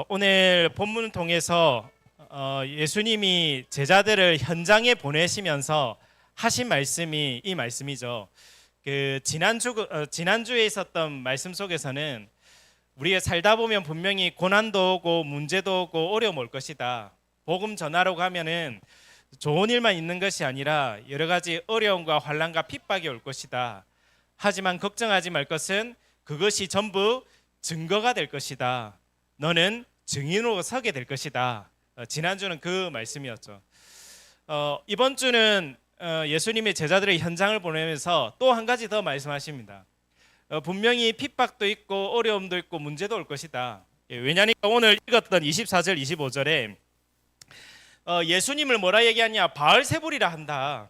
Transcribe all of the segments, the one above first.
오늘 본문을 통해서 예수님이 제자들을 현장에 보내시면서 하신 말씀이 이 말씀이죠. 그 지난주에 있었던 말씀 속에서는 우리가 살다 보면 분명히 고난도 오고 문제도 오고 어려움 올 것이다. 복음 전하러 가면은 좋은 일만 있는 것이 아니라 여러 가지 어려움과 환난과 핍박이 올 것이다. 하지만 걱정하지 말 것은 그것이 전부 증거가 될 것이다. 너는 증인으로 서게 될 것이다. 지난주는 그 말씀이었죠. 이번 주는 예수님의 제자들의 현장을 보내면서 또 한 가지 더 말씀하십니다. 분명히 핍박도 있고 어려움도 있고 문제도 올 것이다. 왜냐하면 오늘 읽었던 24절 25절에 예수님을 뭐라 얘기하냐? 바알세불이라 한다.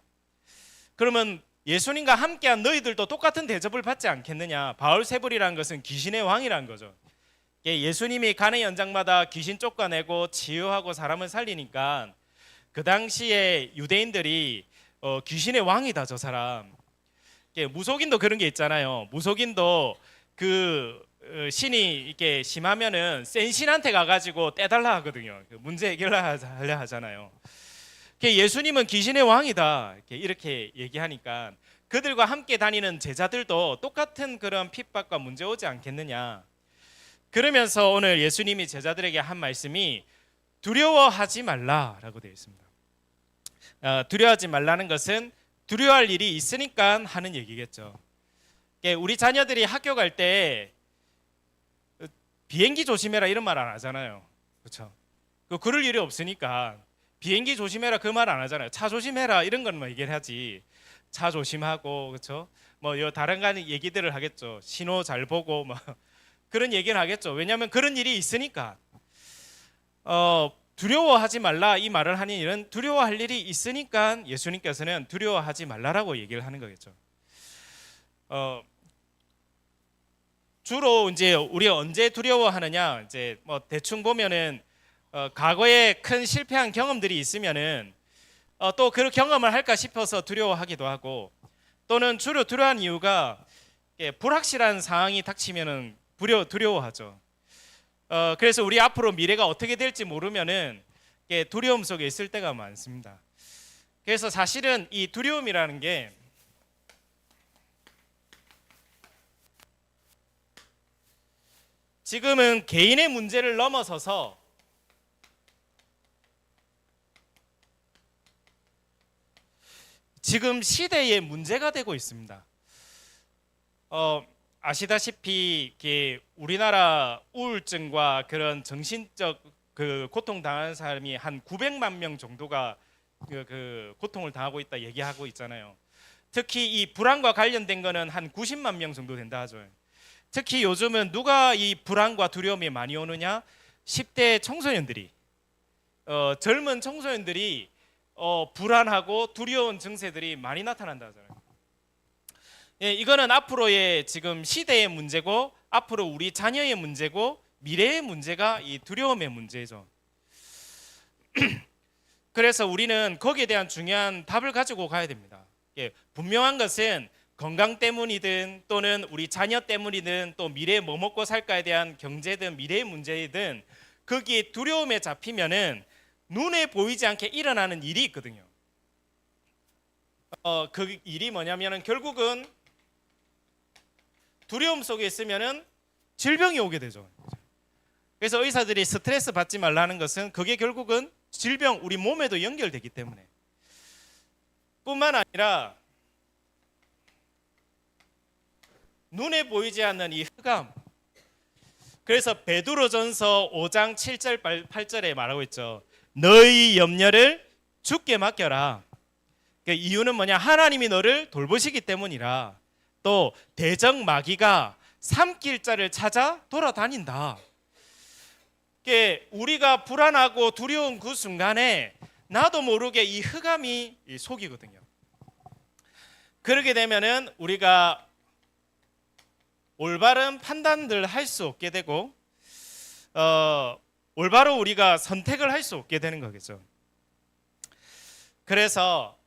그러면 예수님과 함께한 너희들도 똑같은 대접을 받지 않겠느냐? 바알세불이라는 것은 귀신의 왕이라는 거죠. 예수님이 가는 현장마다 귀신 쫓아내고 치유하고 사람을 살리니까 그 당시에 유대인들이 귀신의 왕이다 저 사람. 무속인도 그런 게 있잖아요. 무속인도 그 신이 이렇게 심하면은 센 신한테 가가지고 떼달라 하거든요. 문제 해결하려 하잖아요. 예수님은 귀신의 왕이다 이렇게 얘기하니까 그들과 함께 다니는 제자들도 똑같은 그런 핍박과 문제 오지 않겠느냐. 그러면서 오늘 예수님이 제자들에게 한 말씀이 두려워하지 말라라고 되어 있습니다. 두려워하지 말라는 것은 두려워할 일이 있으니까 하는 얘기겠죠. 우리 자녀들이 학교 갈 때 비행기 조심해라 이런 말 안 하잖아요. 그렇죠? 그럴 일이 없으니까 비행기 조심해라 그 말 안 하잖아요. 차 조심해라 이런 건 뭐 얘기를 하지. 차 조심하고 그렇죠? 뭐 다른 가는 얘기들을 하겠죠. 신호 잘 보고 뭐 그런 얘기를 하겠죠. 왜냐하면 그런 일이 있으니까. 두려워하지 말라 이 말을 하는 일은 두려워할 일이 있으니까 예수님께서는 두려워하지 말라라고 얘기를 하는 거겠죠. 주로 이제 우리가 언제 두려워하느냐? 이제 뭐 대충 보면은 과거에 큰 실패한 경험들이 있으면은 또 그 경험을 할까 싶어서 두려워하기도 하고, 또는 주로 두려워하는 이유가 불확실한 상황이 닥치면은 두려워하죠. 그래서 우리 앞으로 미래가 어떻게 될지 모르면은 두려움 속에 있을 때가 많습니다. 그래서 사실은 이 두려움이라는 게 지금은 개인의 문제를 넘어서서 지금 시대의 문제가 되고 있습니다. 아시다시피 우리나라 우울증과 그런 정신적 그 고통 당하는 사람이 한 900만 명 정도가 그 고통을 당하고 있다 얘기하고 있잖아요. 특히 이 불안과 관련된 거는 한 90만 명 정도 된다 하죠. 특히 요즘은 누가 이 불안과 두려움이 많이 오느냐? 10대 청소년들이 젊은 청소년들이 불안하고 두려운 증세들이 많이 나타난다 하잖아요. 이거는 앞으로의 지금 시대의 문제고 앞으로 우리 자녀의 문제고 미래의 문제가 이 두려움의 문제죠. 그래서 우리는 거기에 대한 중요한 답을 가지고 가야 됩니다. 분명한 것은 건강 때문이든 또는 우리 자녀 때문이든 또 미래에 뭐 먹고 살까에 대한 경제든 미래의 문제든 거기에 두려움에 잡히면은 눈에 보이지 않게 일어나는 일이 있거든요. 그 일이 뭐냐면은 결국은 두려움 속에 있으면은 질병이 오게 되죠. 그래서 의사들이 스트레스 받지 말라는 것은 그게 결국은 질병, 우리 몸에도 연결되기 때문에. 뿐만 아니라 눈에 보이지 않는 이 흑암. 그래서 베드로전서 5장 7절 8절에 말하고 있죠. 너희 염려를 주께 맡겨라. 그 이유는 뭐냐? 하나님이 너를 돌보시기 때문이라. 또 대적 마귀가 삼킬 자를 찾아 돌아다닌다. 우리가 불안하고 두려운 그 순간에 나도 모르게 이 흑암이 속이거든요. 그렇게 되면은 우리가 올바른 판단을 할 수 없게 되고 올바로 우리가 선택을 할 수 없게 되는 거겠죠. 그래서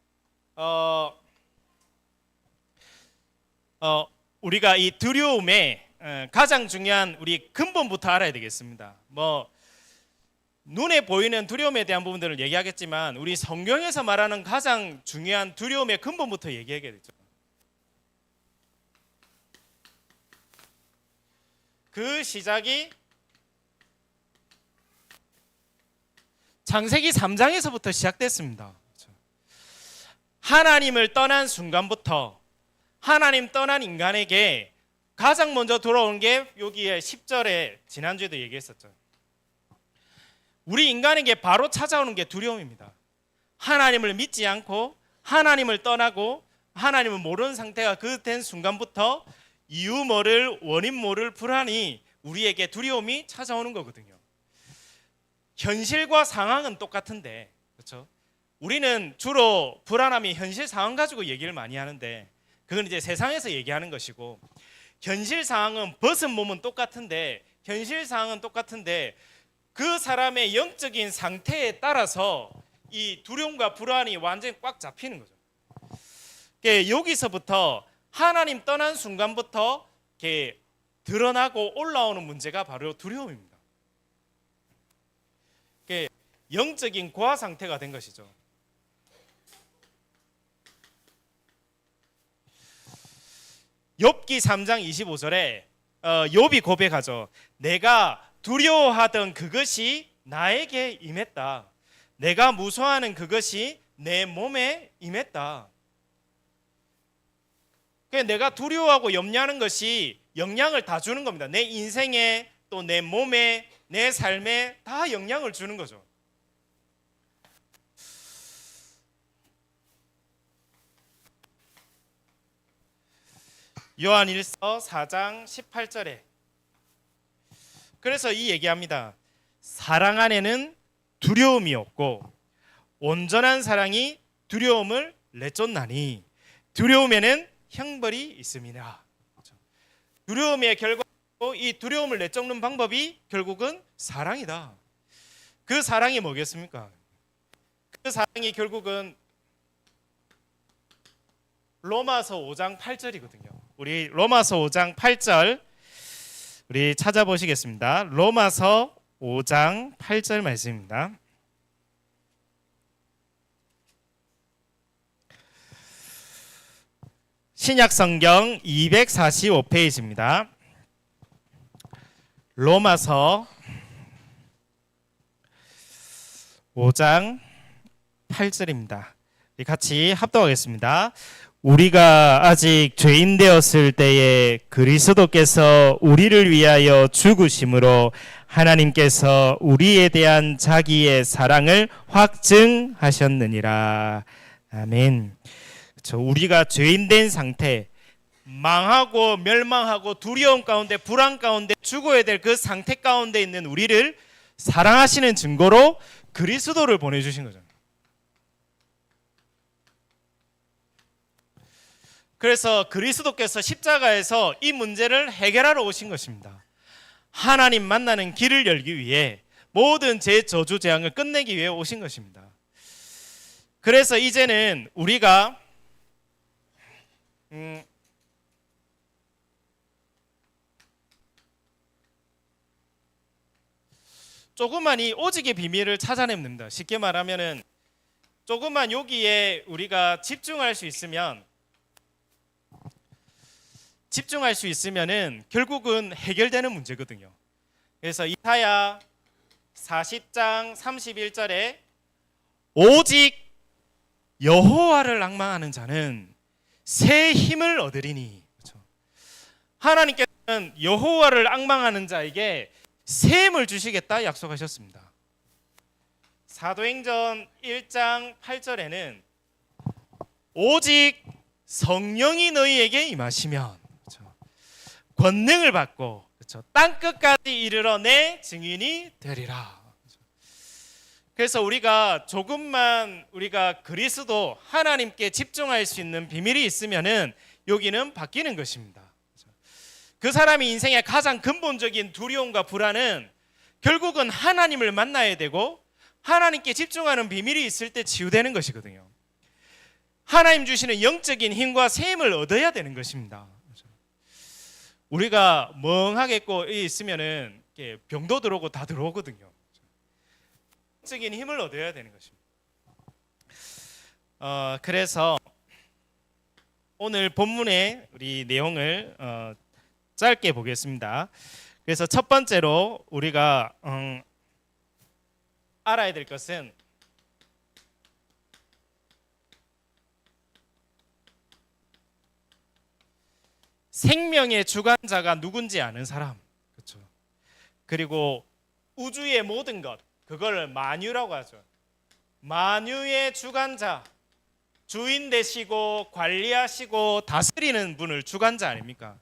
우리가 이 두려움에 가장 중요한 우리 근본부터 알아야 되겠습니다. 눈에 보이는 두려움에 대한 부분들을 얘기하겠지만 우리 성경에서 말하는 가장 중요한 두려움의 근본부터 얘기하겠죠. 그 시작이 창세기 3장에서부터 시작됐습니다. 하나님을 떠난 순간부터 하나님 떠난 인간에게 가장 먼저 돌아오는 게 여기에 10절에 지난주에도 얘기했었죠. 우리 인간에게 바로 찾아오는 게 두려움입니다. 하나님을 믿지 않고 하나님을 떠나고 하나님을 모르는 상태가 그 된 순간부터 이유 모를 원인 모를 불안이 우리에게 두려움이 찾아오는 거거든요. 현실과 상황은 똑같은데, 그렇죠? 우리는 주로 불안함이 현실 상황 가지고 얘기를 많이 하는데 그건 이제 세상에서 얘기하는 것이고, 현실 상황은 벗은 몸은 똑같은데 현실 상황은 똑같은데 그 사람의 영적인 상태에 따라서 이 두려움과 불안이 완전히 꽉 잡히는 거죠. 여기서부터 하나님 떠난 순간부터 이렇게 드러나고 올라오는 문제가 바로 두려움입니다. 영적인 고아 상태가 된 것이죠. 욥기 3장 25절에 욥이 고백하죠. 내가 두려워하던 그것이 나에게 임했다. 내가 무서워하는 그것이 내 몸에 임했다. 내가 두려워하고 염려하는 것이 영향을 다 주는 겁니다. 내 인생에 또 내 몸에 내 삶에 다 영향을 주는 거죠. 요한일서 4장 18절에 그래서 이 얘기합니다. 사랑 안에는 두려움이 없고 온전한 사랑이 두려움을 내쫓나니 두려움에는 형벌이 있습니다. 두려움의 결과고 이 두려움을 내쫓는 방법이 결국은 사랑이다. 그 사랑이 뭐겠습니까? 그 사랑이 결국은 로마서 5장 8절이거든요. 우리 로마서 5장 8절 우리 찾아보시겠습니다. 로마서 5장 8절 말씀입니다. 신약성경 245페이지입니다. 로마서 5장 8절입니다. 같이 합독하겠습니다. 우리가 아직 죄인 되었을 때에 그리스도께서 우리를 위하여 죽으심으로 하나님께서 우리에 대한 자기의 사랑을 확증하셨느니라. 아멘. 우리가 죄인 된 상태, 망하고 멸망하고 두려움 가운데 불안 가운데 죽어야 될 그 상태 가운데 있는 우리를 사랑하시는 증거로 그리스도를 보내주신 거죠. 그래서 그리스도께서 십자가에서 이 문제를 해결하러 오신 것입니다. 하나님 만나는 길을 열기 위해 모든 제 저주 재앙을 끝내기 위해 오신 것입니다. 그래서 이제는 우리가 조금만 이 오직의 비밀을 찾아내면 됩니다. 쉽게 말하면은 조금만 여기에 우리가 집중할 수 있으면은 결국은 해결되는 문제거든요. 그래서 이사야 40장 31절에 오직 여호와를 앙망하는 자는 새 힘을 얻으리니. 그렇죠? 하나님께서는 여호와를 앙망하는 자에게 새 힘을 주시겠다 약속하셨습니다. 사도행전 1장 8절에는 오직 성령이 너희에게 임하시면, 그렇죠? 권능을 받고, 그렇죠? 땅 끝까지 이르러 내 증인이 되리라. 그렇죠? 그래서 우리가 조금만 우리가 그리스도 하나님께 집중할 수 있는 비밀이 있으면은 여기는 바뀌는 것입니다. 그 사람의 인생의 가장 근본적인 두려움과 불안은 결국은 하나님을 만나야 되고 하나님께 집중하는 비밀이 있을 때 치유되는 것이거든요. 하나님 주시는 영적인 힘과 새 힘을 얻어야 되는 것입니다. 우리가 멍하게 있으면은 병도 들어오고 다 들어오거든요. 적인 힘을 얻어야 되는 것입니다. 그래서 오늘 본문의 우리 내용을 짧게 보겠습니다. 그래서 첫 번째로 우리가 알아야 될 것은 생명의 주관자가 누군지 아는 사람, 그렇죠? 그리고 우주의 모든 것, 그걸 만유라고 하죠. 만유의 주관자, 주인 되시고 관리하시고 다스리는 분을 주관자 아닙니까?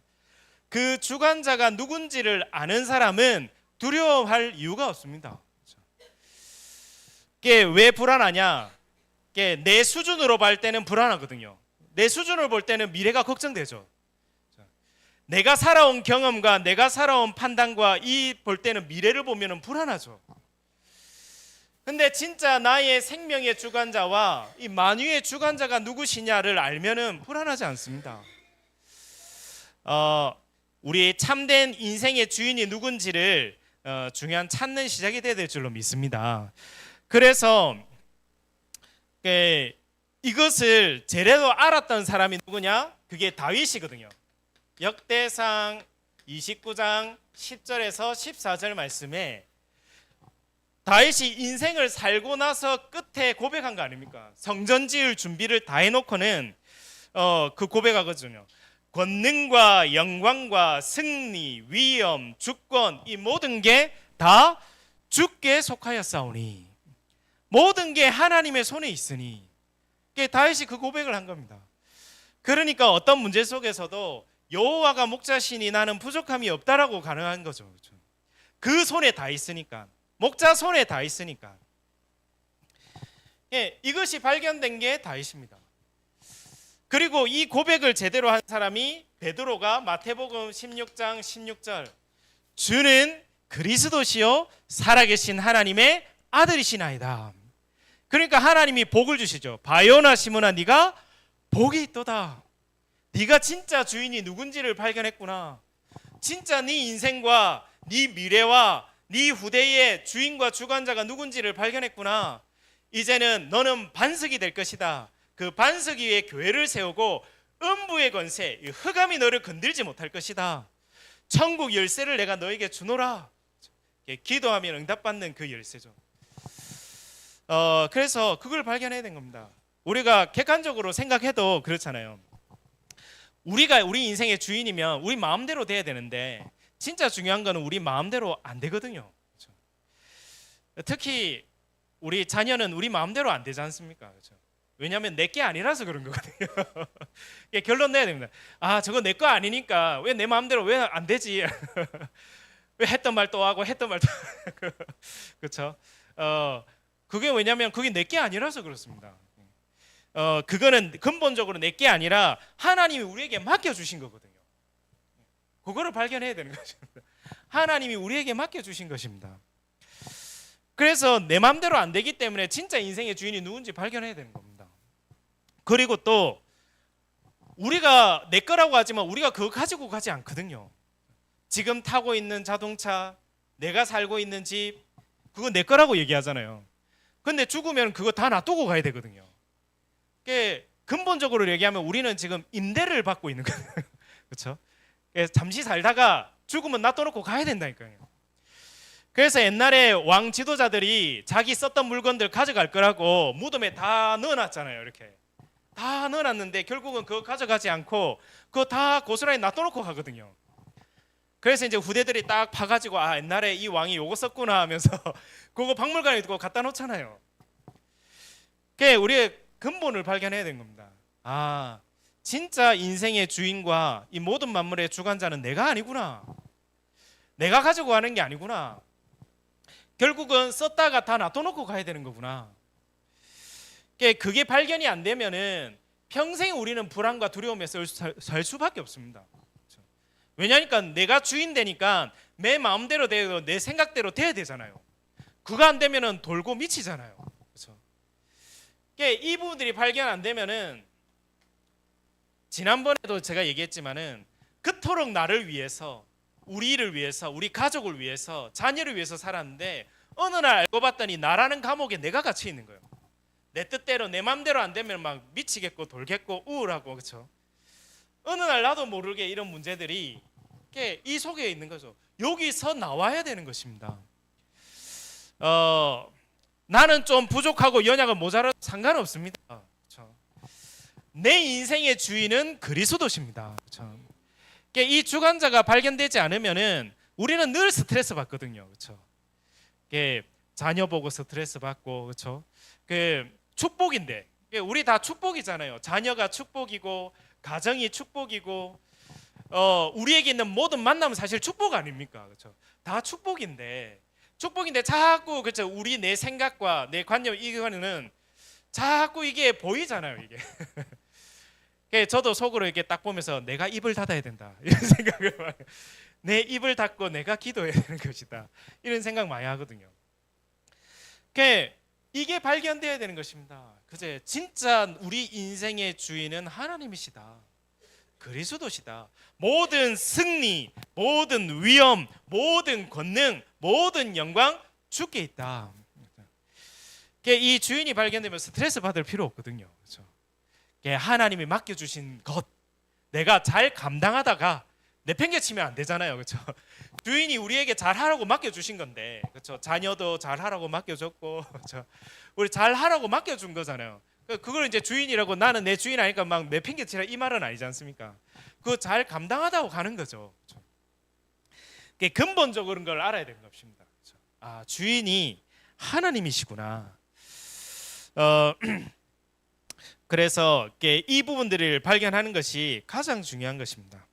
그 주관자가 누군지를 아는 사람은 두려워할 이유가 없습니다. 그게 왜 불안하냐? 그게 내 수준으로 볼 때는 불안하거든요. 내 수준을 볼 때는 미래가 걱정되죠. 내가 살아온 경험과 내가 살아온 판단과 이 볼 때는 미래를 보면 불안하죠. 근데 진짜 나의 생명의 주관자와 이 만유의 주관자가 누구시냐를 알면은 불안하지 않습니다. 우리 참된 인생의 주인이 누군지를 중요한 찾는 시작이 돼야 될 줄로 믿습니다. 그래서 이것을 제대로 알았던 사람이 누구냐? 그게 다윗이거든요. 역대상 29장 10절에서 14절 말씀에 다윗이 인생을 살고 나서 끝에 고백한 거 아닙니까? 성전 지을 준비를 다 해놓고는 그 고백하거든요. 권능과 영광과 승리, 위엄, 주권 이 모든 게 다 주께 속하였사오니 모든 게 하나님의 손에 있으니 다윗이 그 고백을 한 겁니다. 그러니까 어떤 문제 속에서도 여호와가 목자시니 나는 부족함이 없다라고 가능한 거죠. 그렇죠? 그 손에 다 있으니까, 목자 손에 다 있으니까. 이것이 발견된 게 다윗입니다. 그리고 이 고백을 제대로 한 사람이 베드로가 마태복음 16장 16절 주는 그리스도시요 살아계신 하나님의 아들이시나이다. 그러니까 하나님이 복을 주시죠. 바요나 시므나 네가 복이 있도다. 네가 진짜 주인이 누군지를 발견했구나. 진짜 네 인생과 네 미래와 네 후대의 주인과 주관자가 누군지를 발견했구나. 이제는 너는 반석이 될 것이다. 그 반석 위에 교회를 세우고 음부의 권세, 흑암이 너를 건들지 못할 것이다. 천국 열쇠를 내가 너에게 주노라. 기도하면 응답받는 그 열쇠죠. 그래서 그걸 발견해야 된 겁니다. 우리가 객관적으로 생각해도 그렇잖아요. 우리가 우리 인생의 주인이면 우리 마음대로 돼야 되는데 진짜 중요한 거는 우리 마음대로 안 되거든요. 그렇죠? 특히 우리 자녀는 우리 마음대로 안 되지 않습니까? 그렇죠? 왜냐하면 내 게 아니라서 그런 거거든요. 결론 내야 됩니다. 아, 저거 내 거 아니니까 왜 내 마음대로 왜 안 되지? 왜 했던 말 또 하고 했던 말 또 하고. 그렇죠? 그게 왜냐하면 그게 내 게 아니라서 그렇습니다. 그거는 근본적으로 내 게 아니라 하나님이 우리에게 맡겨주신 거거든요. 그거를 발견해야 되는 것입니다. 하나님이 우리에게 맡겨주신 것입니다. 그래서 내 마음대로 안 되기 때문에 진짜 인생의 주인이 누군지 발견해야 되는 겁니다. 그리고 또 우리가 내 거라고 하지만 우리가 그거 가지고 가지 않거든요. 지금 타고 있는 자동차, 내가 살고 있는 집, 그거 내 거라고 얘기하잖아요. 근데 죽으면 그거 다 놔두고 가야 되거든요. 근본적으로 얘기하면 우리는 지금 임대를 받고 있는 거예요. 그렇죠? 잠시 살다가 죽으면 놔둬놓고 가야 된다니까요. 그래서 옛날에 왕 지도자들이 자기 썼던 물건들 가져갈 거라고 무덤에 다 넣어놨잖아요. 이렇게 다 넣어놨는데 결국은 그거 가져가지 않고 그거 다 고스란히 놔둬놓고 가거든요. 그래서 이제 후대들이 딱 파가지고 아, 옛날에 이 왕이 요거 썼구나 하면서 그거 박물관에 두고 갖다 놓잖아요. 그게 우리의 근본을 발견해야 되는 겁니다. 아, 진짜 인생의 주인과 이 모든 만물의 주관자는 내가 아니구나. 내가 가지고 가는 게 아니구나. 결국은 썼다가 다 놔둬놓고 가야 되는 거구나. 그게 발견이 안 되면은 평생 우리는 불안과 두려움에서 살 수밖에 없습니다. 그렇죠? 왜냐니까 내가 주인 되니까 내 마음대로 되고 내 생각대로 돼야 되잖아요. 그거 안 되면은 돌고 미치잖아요. 그렇죠? 이 부분들이 발견 안 되면은 지난번에도 제가 얘기했지만은 그토록 나를 위해서, 우리를 위해서, 우리 가족을 위해서, 자녀를 위해서 살았는데 어느 날 알고 봤더니 나라는 감옥에 내가 갇혀 있는 거예요. 내 뜻대로 내 맘대로 안 되면 막 미치겠고 돌겠고 우울하고, 그렇죠? 어느 날 나도 모르게 이런 문제들이 이 속에 있는 거죠. 여기서 나와야 되는 것입니다. 나는 좀 부족하고 연약은 모자라도 상관없습니다. 그렇죠? 내 인생의 주인은 그리스도십니다. 그렇죠? 이 주관자가 발견되지 않으면은 우리는 늘 스트레스 받거든요. 그렇죠? 자녀 보고 스트레스 받고, 그렇죠? 축복인데, 우리 다 축복이잖아요. 자녀가 축복이고 가정이 축복이고, 우리에게 있는 모든 만남은 사실 축복 아닙니까? 그렇죠? 다 축복인데 자꾸, 그렇죠? 우리 내 생각과 내 관념, 이거는 자꾸 이게 보이잖아요. 이게 저도 속으로 이렇게 딱 보면서 내가 입을 닫아야 된다 이런 생각을 많이, 내 입을 닫고 내가 기도해야 되는 것이다 이런 생각 많이 하거든요. 이게 발견돼야 되는 것입니다. 그제 진짜 우리 인생의 주인은 하나님이시다. 그리스도시다. 모든 승리, 모든 위엄, 모든 권능, 모든 영광 주께 있다. 이 주인이 발견되면 스트레스 받을 필요 없거든요. 그렇죠? 하나님이 맡겨주신 것, 내가 잘 감당하다가 내팽개치면 안 되잖아요. 그렇죠? 주인이 우리에게 잘하라고 맡겨주신 건데, 그렇죠? 자녀도 잘하라고 맡겨줬고, 그렇죠? 우리 잘하라고 맡겨준 거잖아요. 그걸 이제 주인이라고, 나는 내 주인 아니까 막 내팽개치라 이 말은 아니지 않습니까? 그거 잘 감당하다고 가는 거죠. 그렇죠? 근본적으로 걸 알아야 되는 것입니다. 그렇죠? 아, 주인이 하나님이시구나. 그래서 이 부분들을 발견하는 것이 가장 중요한 것입니다.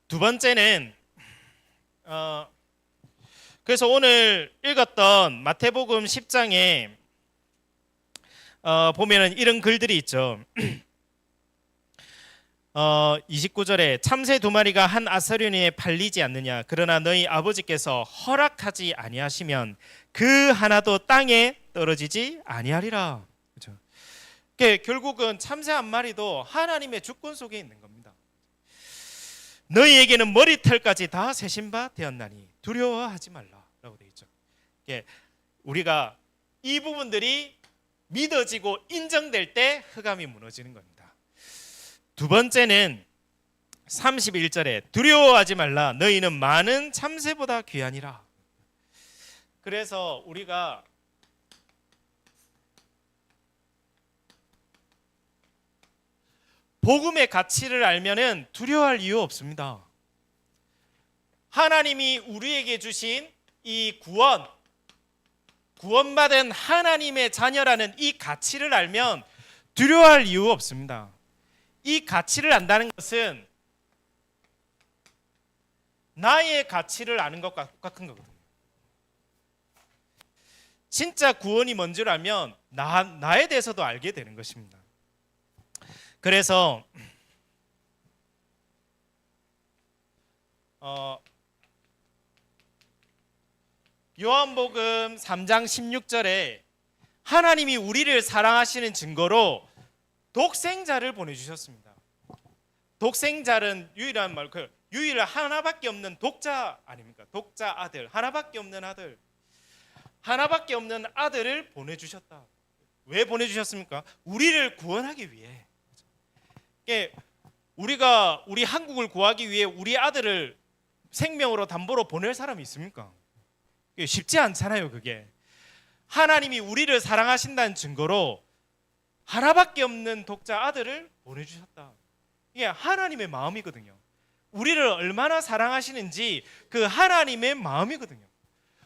두 번째는 그래서 오늘 읽었던 마태복음 10장에 보면은 이런 글들이 있죠. 29절에 참새 두 마리가 한 아사르니에 팔리지 않느냐, 그러나 너희 아버지께서 허락하지 아니하시면 그 하나도 땅에 떨어지지 아니하리라. 그렇죠? 결국은 참새 한 마리도 하나님의 주권 속에 있는 겁니다. 너희에게는 머리털까지 다 세신 바 되었나니 두려워하지 말라라고 되어 있죠. 우리가 이 부분들이 믿어지고 인정될 때 흑암이 무너지는 겁니다. 두 번째는 31절에 두려워하지 말라, 너희는 많은 참새보다 귀하니라. 그래서 우리가 복음의 가치를 알면은 두려워할 이유 없습니다. 하나님이 우리에게 주신 이 구원받은 하나님의 자녀라는 이 가치를 알면 두려워할 이유 없습니다. 이 가치를 안다는 것은 나의 가치를 아는 것과 똑같은 거거든요. 진짜 구원이 뭔 줄 알면 나에 대해서도 알게 되는 것입니다. 그래서 요한복음 3장 16절에 하나님이 우리를 사랑하시는 증거로 독생자를 보내주셨습니다. 독생자는 유일한 말, 유일 하나밖에 없는 독자 아닙니까? 독자 아들, 하나밖에 없는 아들, 하나밖에 없는 아들을 보내주셨다. 왜 보내주셨습니까? 우리를 구원하기 위해. 우리가 우리 한국을 구하기 위해 우리 아들을 생명으로 담보로 보낼 사람이 있습니까? 쉽지 않잖아요. 그게 하나님이 우리를 사랑하신다는 증거로 하나밖에 없는 독자 아들을 보내주셨다. 이게 하나님의 마음이거든요. 우리를 얼마나 사랑하시는지 그 하나님의 마음이거든요.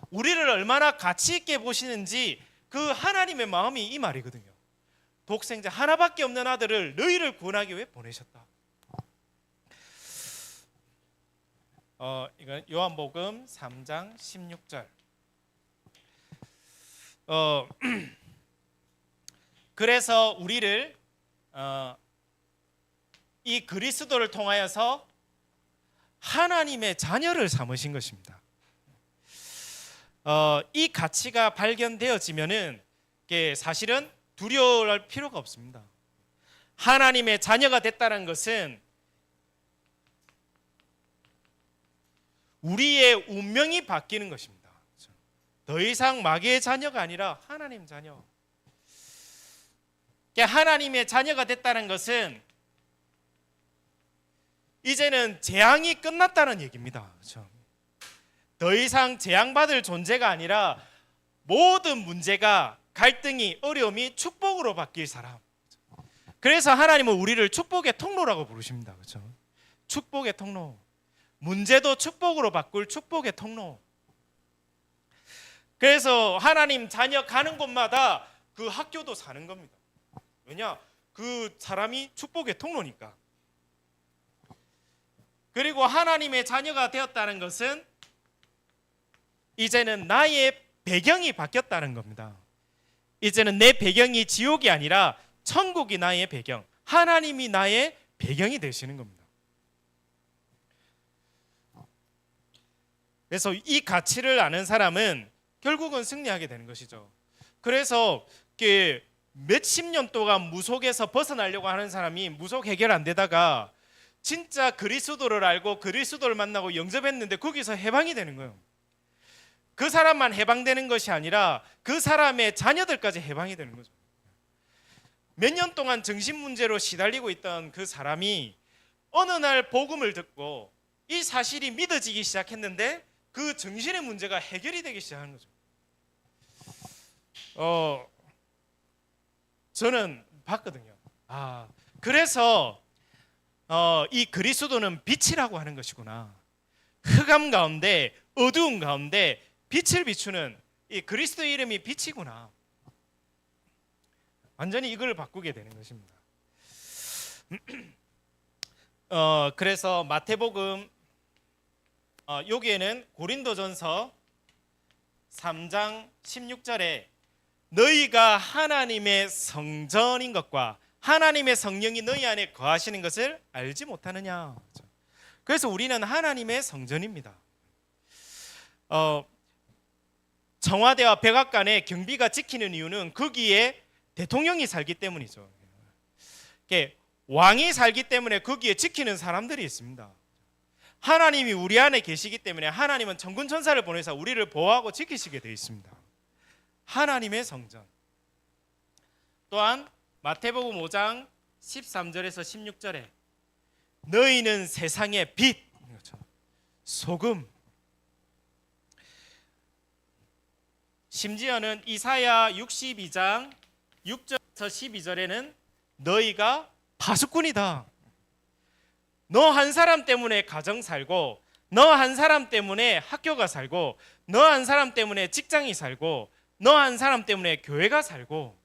우리를 얼마나 가치 있게 보시는지 그 하나님의 마음이 이 말이거든요. 독생자 하나밖에 없는 아들을 너희를 구원하기 위해 보내셨다. 이건 요한복음 3장 16절. 그래서 우리를 이 그리스도를 통하여서 하나님의 자녀를 삼으신 것입니다. 이 가치가 발견되어지면은 사실은 두려워할 필요가 없습니다. 하나님의 자녀가 됐다는 것은 우리의 운명이 바뀌는 것입니다. 더 이상 마귀의 자녀가 아니라 하나님 자녀. 하나님의 자녀가 됐다는 것은 이제는 재앙이 끝났다는 얘기입니다. 그렇죠? 더 이상 재앙받을 존재가 아니라 모든 문제가 갈등이 어려움이 축복으로 바뀔 사람. 그래서 하나님은 우리를 축복의 통로라고 부르십니다. 그렇죠? 축복의 통로. 문제도 축복으로 바꿀 축복의 통로. 그래서 하나님 자녀 가는 곳마다 그 학교도 사는 겁니다. 왜냐? 그 사람이 축복의 통로니까. 그리고 하나님의 자녀가 되었다는 것은 이제는 나의 배경이 바뀌었다는 겁니다. 이제는 내 배경이 지옥이 아니라 천국이 나의 배경, 하나님이 나의 배경이 되시는 겁니다. 그래서 이 가치를 아는 사람은 결국은 승리하게 되는 것이죠. 그래서 몇십 년 동안 무속에서 벗어나려고 하는 사람이 무속 해결 안 되다가 진짜 그리스도를 알고 그리스도를 만나고 영접했는데 거기서 해방이 되는 거예요. 그 사람만 해방되는 것이 아니라 그 사람의 자녀들까지 해방이 되는 거죠. 몇 년 동안 정신 문제로 시달리고 있던 그 사람이 어느 날 복음을 듣고 이 사실이 믿어지기 시작했는데 그 정신의 문제가 해결이 되기 시작하는 거죠. 저는 봤거든요. 그래서 이 그리스도는 빛이라고 하는 것이구나. 흑암 가운데 어두운 가운데 빛을 비추는 이 그리스도 이름이 빛이구나. 완전히 이걸 바꾸게 되는 것입니다. 그래서 마태복음 여기에는 고린도전서 3장 16절에 너희가 하나님의 성전인 것과 하나님의 성령이 너희 안에 거하시는 것을 알지 못하느냐. 그래서 우리는 하나님의 성전입니다. 청와대와 백악관의 경비가 지키는 이유는 거기에 대통령이 살기 때문이죠. 왕이 살기 때문에 거기에 지키는 사람들이 있습니다. 하나님이 우리 안에 계시기 때문에 하나님은 천군 천사를 보내서 우리를 보호하고 지키시게 되어 있습니다. 하나님의 성전. 또한 마태복음 5장 13절에서 16절에 너희는 세상의 빛, 소금. 심지어는 이사야 62장 6절에서 12절에는 너희가 파수꾼이다. 너 한 사람 때문에 가정 살고, 너 한 사람 때문에 학교가 살고, 너 한 사람 때문에 직장이 살고, 너 한 사람 때문에 교회가 살고.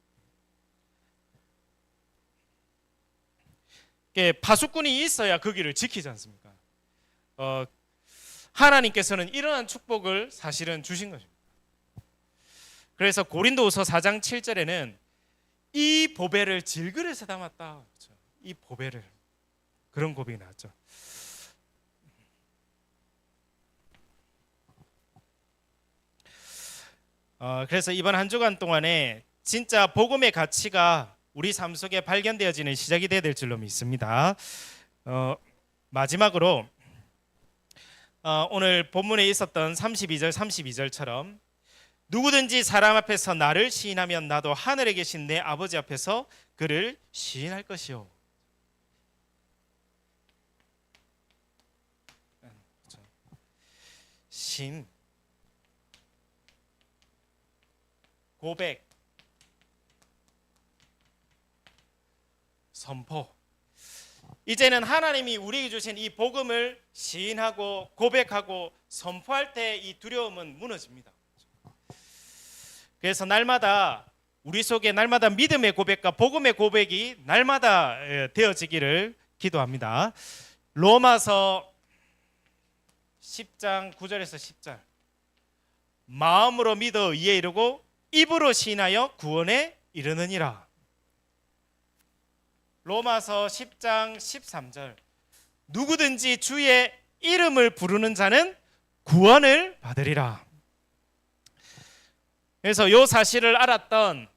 파수꾼이 있어야 거기를 지키지 않습니까? 하나님께서는 이러한 축복을 사실은 주신 것입니다. 그래서 고린도후서 4장 7절에는 이 보배를 질그릇에 담았다. 이 보배를. 그런 고백이 나왔죠. 그래서 이번 한 주간 동안에 진짜 복음의 가치가 우리 삶 속에 발견되어지는 시작이 되어야 될 줄로 믿습니다. 마지막으로 오늘 본문에 있었던 32절처럼 누구든지 사람 앞에서 나를 시인하면 나도 하늘에 계신 내 아버지 앞에서 그를 시인할 것이요. 신, 고백, 선포. 이제는 하나님이 우리에게 주신 이 복음을 시인하고 고백하고 선포할 때 이 두려움은 무너집니다. 그래서 날마다 우리 속에 날마다 믿음의 고백과 복음의 고백이 날마다 되어지기를 기도합니다. 로마서 10장 9절에서 10절. 마음으로 믿어 의에 이르고 입으로 시인하여 구원에 이르느니라. 로마서 10장 13절. 누구든지 주의 이름을 부르는 자는 구원을 받으리라. 그래서 이 사실을 알았던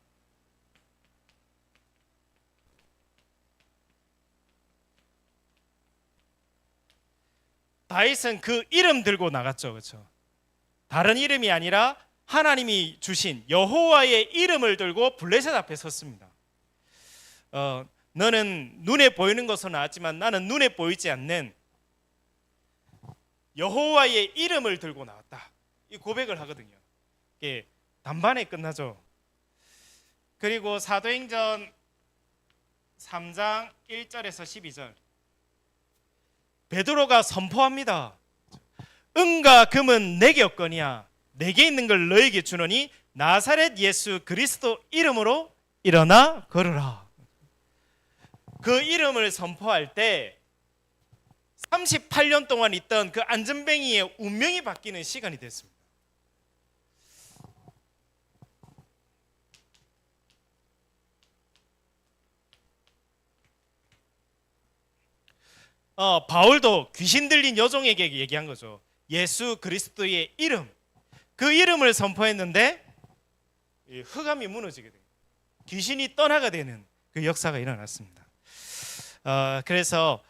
다윗은 그 이름 들고 나갔죠. 그렇죠? 다른 이름이 아니라 하나님이 주신 여호와의 이름을 들고 블레셋 앞에 섰습니다. 너는 눈에 보이는 것은 나왔지만 나는 눈에 보이지 않는 여호와의 이름을 들고 나왔다. 이 고백을 하거든요. 이게 단반에 끝나죠. 그리고 사도행전 3장 1절에서 12절 베드로가 선포합니다. 은과 금은 내게 없거니와 내게 있는 걸 너에게 주노니 나사렛 예수 그리스도 이름으로 일어나 걸으라. 그 이름을 선포할 때 38년 동안 있던 그 안전뱅이의 운명이 바뀌는 시간이 됐습니다. 바울도 귀신 들린 여종에게 얘기한 거죠. 예수 그리스도의 이름, 그 이름을 선포했는데 흑암이 무너지게 돼요. 귀신이 떠나가 되는 그 역사가 일어났습니다. 그래서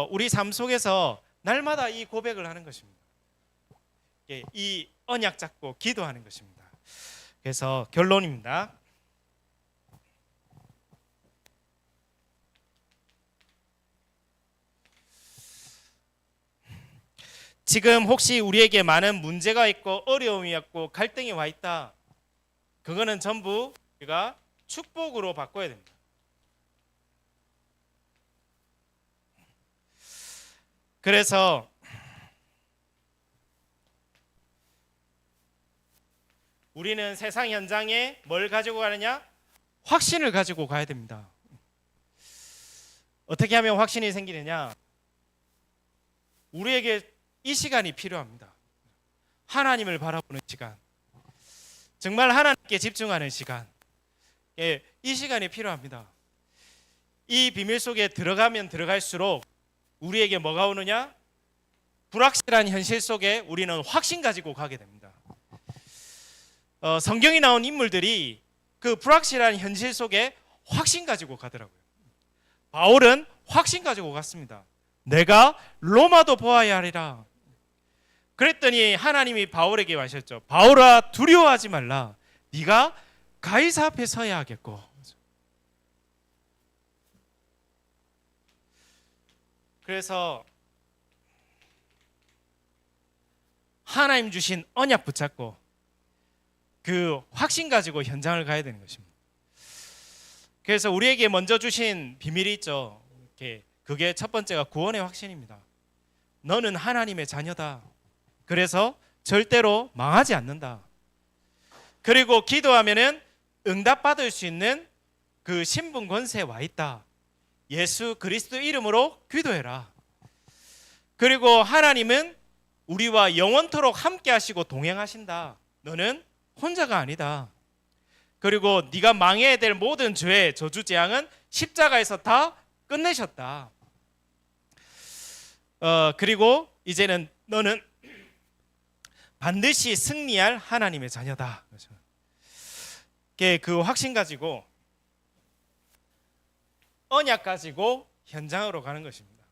우리 삶 속에서 날마다 이 고백을 하는 것입니다. 이 언약 잡고 기도하는 것입니다. 그래서 결론입니다. 지금 혹시 우리에게 많은 문제가 있고 어려움이 있고 갈등이 와 있다. 그거는 전부 우리가 축복으로 바꿔야 됩니다. 그래서 우리는 세상 현장에 뭘 가지고 가느냐? 확신을 가지고 가야 됩니다. 어떻게 하면 확신이 생기느냐? 우리에게 이 시간이 필요합니다. 하나님을 바라보는 시간, 정말 하나님께 집중하는 시간, 이 시간이 필요합니다. 이 비밀 속에 들어가면 들어갈수록 우리에게 뭐가 오느냐? 불확실한 현실 속에 우리는 확신 가지고 가게 됩니다. 성경에 나온 인물들이 그 불확실한 현실 속에 확신 가지고 가더라고요. 바울은 확신 가지고 갔습니다. 내가 로마도 보아야 하리라. 그랬더니 하나님이 바울에게 하셨죠. 바울아, 두려워하지 말라. 네가 가이사 앞에 서야 하겠고. 그래서 하나님 주신 언약 붙잡고 그 확신 가지고 현장을 가야 되는 것입니다. 그래서 우리에게 먼저 주신 비밀이 있죠. 그게 첫 번째가 구원의 확신입니다. 너는 하나님의 자녀다. 그래서 절대로 망하지 않는다. 그리고 기도하면은 응답받을 수 있는 그 신분 권세에 와 있다. 예수 그리스도 이름으로 기도해라. 그리고 하나님은 우리와 영원토록 함께 하시고 동행하신다. 너는 혼자가 아니다. 그리고 네가 망해야 될 모든 죄, 저주, 재앙은 십자가에서 다 끝내셨다. 그리고 이제는 너는 반드시 승리할 하나님의 자녀다. 그 확신 가지고 언약 가지고 현장으로 가는 것입니다.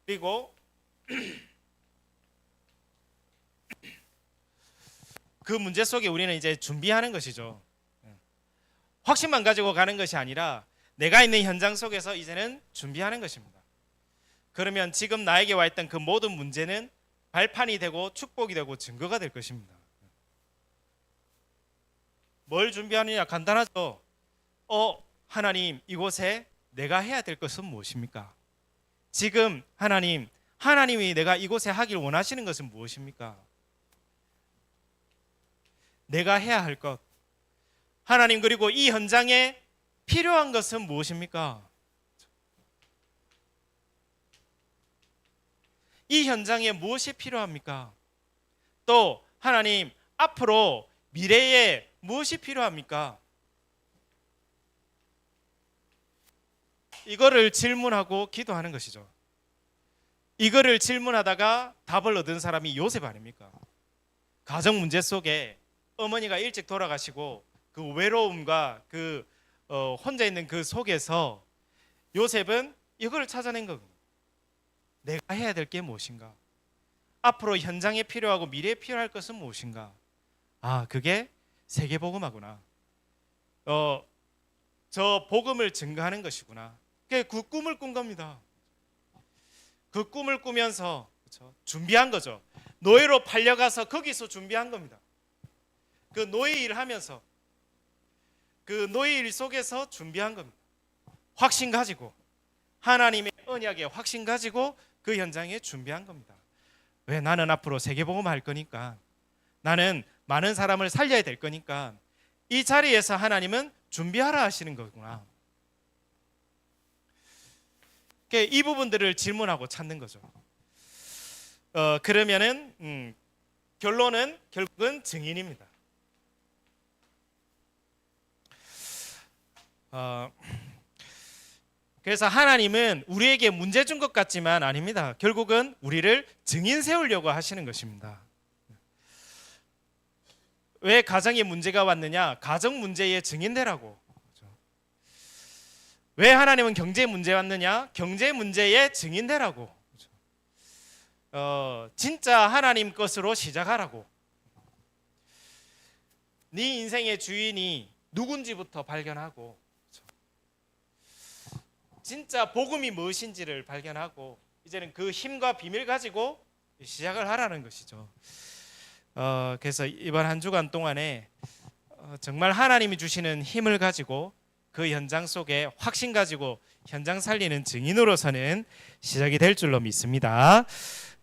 그리고 그 문제 속에 우리는 이제 준비하는 것이죠. 확신만 가지고 가는 것이 아니라 내가 있는 현장 속에서 이제는 준비하는 것입니다. 그러면 지금 나에게 와 있던 그 모든 문제는 발판이 되고 축복이 되고 증거가 될 것입니다. 뭘 준비하느냐? 간단하죠. 하나님, 이곳에 내가 해야 될 것은 무엇입니까? 지금 하나님이 내가 이곳에 하길 원하시는 것은 무엇입니까? 내가 해야 할 것, 하나님, 그리고 이 현장에 필요한 것은 무엇입니까? 이 현장에 무엇이 필요합니까? 또 하나님, 앞으로 미래에 무엇이 필요합니까? 이거를 질문하고 기도하는 것이죠. 이거를 질문하다가 답을 얻은 사람이 요셉 아닙니까? 가정 문제 속에 어머니가 일찍 돌아가시고 그 외로움과 그 혼자 있는 그 속에서 요셉은 이걸 찾아낸 겁니다. 내가 해야 될 게 무엇인가? 앞으로 현장에 필요하고 미래에 필요할 것은 무엇인가? 아, 그게 세계복음화구나. 저 복음을 증거하는 것이구나. 그 꿈을 꾼 겁니다. 그 꿈을 꾸면서 그렇죠? 준비한 거죠. 노예로 팔려가서 거기서 준비한 겁니다. 그 노예 일을 하면서 그 노예 일 속에서 준비한 겁니다. 확신 가지고 하나님의 언약에 확신 가지고 그 현장에 준비한 겁니다. 왜? 나는 앞으로 세계복음 할 거니까, 나는 많은 사람을 살려야 될 거니까 이 자리에서 하나님은 준비하라 하시는 거구나. 이 부분들을 질문하고 찾는 거죠. 그러면은 결론은 결국은 증인입니다. 그래서 하나님은 우리에게 문제 준 것 같지만 아닙니다. 결국은 우리를 증인 세우려고 하시는 것입니다. 왜 가정에 문제가 왔느냐? 가정 문제의 증인되라고. 왜 하나님은 경제 문제 왔느냐? 경제 문제의 증인되라고. 진짜 하나님 것으로 시작하라고. 네 인생의 주인이 누군지부터 발견하고, 진짜 복음이 무엇인지를 발견하고, 이제는 그 힘과 비밀 가지고 시작을 하라는 것이죠. 그래서 이번 한 주간 동안에 정말 하나님이 주시는 힘을 가지고 그 현장 속에 확신 가지고 현장 살리는 증인으로서는 시작이 될 줄로 믿습니다.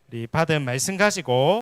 우리 받은 말씀 가지고